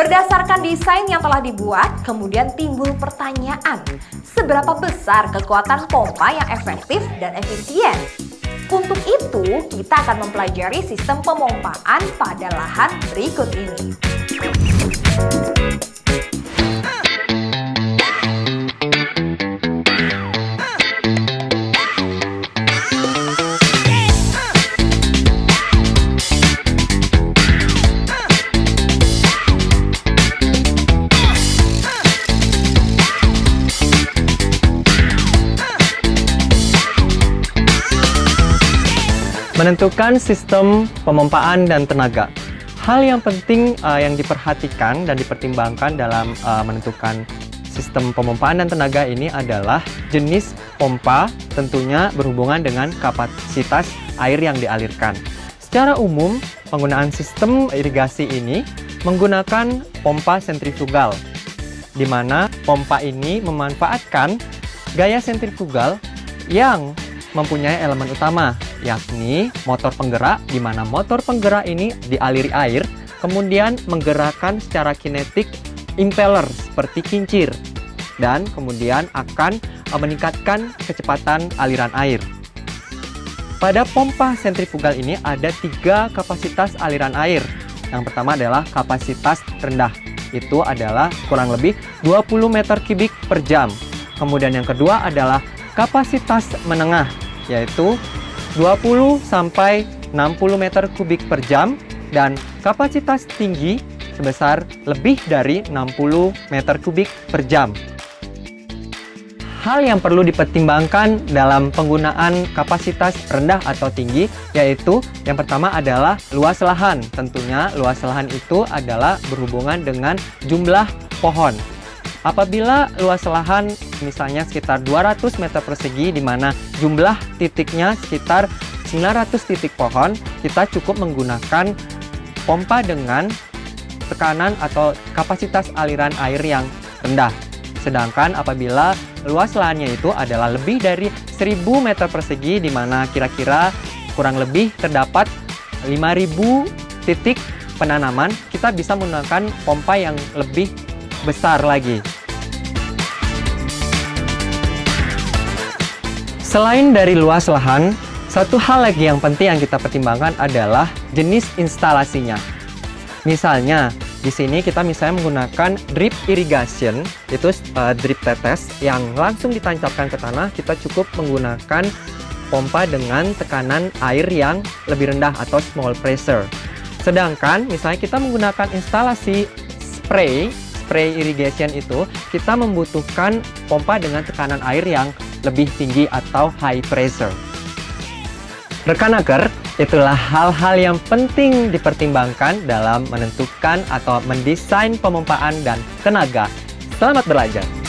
Berdasarkan desain yang telah dibuat, kemudian timbul pertanyaan, seberapa besar kekuatan pompa yang efektif dan efisien? Untuk itu, kita akan mempelajari sistem pemompaan pada lahan berikut ini. Menentukan sistem pemompaan dan tenaga. Hal yang penting yang diperhatikan dan dipertimbangkan dalam menentukan sistem pemompaan dan tenaga ini adalah jenis pompa, tentunya berhubungan dengan kapasitas air yang dialirkan. Secara umum, penggunaan sistem irigasi ini menggunakan pompa sentrifugal, di mana pompa ini memanfaatkan gaya sentrifugal yang mempunyai elemen utama, yakni motor penggerak, di mana motor penggerak ini dialiri air, kemudian menggerakkan secara kinetik impeller seperti kincir, dan kemudian akan meningkatkan kecepatan aliran air. Pada pompa sentrifugal ini ada 3 kapasitas aliran air. Yang pertama adalah kapasitas rendah, itu adalah kurang lebih 20 meter kubik per jam. Kemudian yang kedua adalah kapasitas menengah, yaitu 20 sampai 60 meter kubik per jam, dan kapasitas tinggi sebesar lebih dari 60 meter kubik per jam. Hal yang perlu dipertimbangkan dalam penggunaan kapasitas rendah atau tinggi, yaitu yang pertama adalah luas lahan. Tentunya luas lahan itu adalah berhubungan dengan jumlah pohon. Apabila luas lahan misalnya sekitar 200 meter persegi, di mana jumlah titiknya sekitar 900 titik pohon, kita cukup menggunakan pompa dengan tekanan atau kapasitas aliran air yang rendah. Sedangkan apabila luas lahannya itu adalah lebih dari 1000 meter persegi, di mana kira-kira kurang lebih terdapat 5000 titik penanaman, kita bisa menggunakan pompa yang lebih besar lagi. Selain dari luas lahan, satu hal lagi yang penting yang kita pertimbangkan adalah jenis instalasinya. Misalnya, di sini kita misalnya menggunakan drip irrigation, itu drip tetes yang langsung ditancapkan ke tanah. Kita cukup menggunakan pompa dengan tekanan air yang lebih rendah atau small pressure. Sedangkan misalnya kita menggunakan instalasi spray irrigation, itu kita membutuhkan pompa dengan tekanan air yang lebih tinggi atau high pressure. Rekan Aker, itulah hal-hal yang penting dipertimbangkan dalam menentukan atau mendesain pemompaan dan tenaga. Selamat belajar!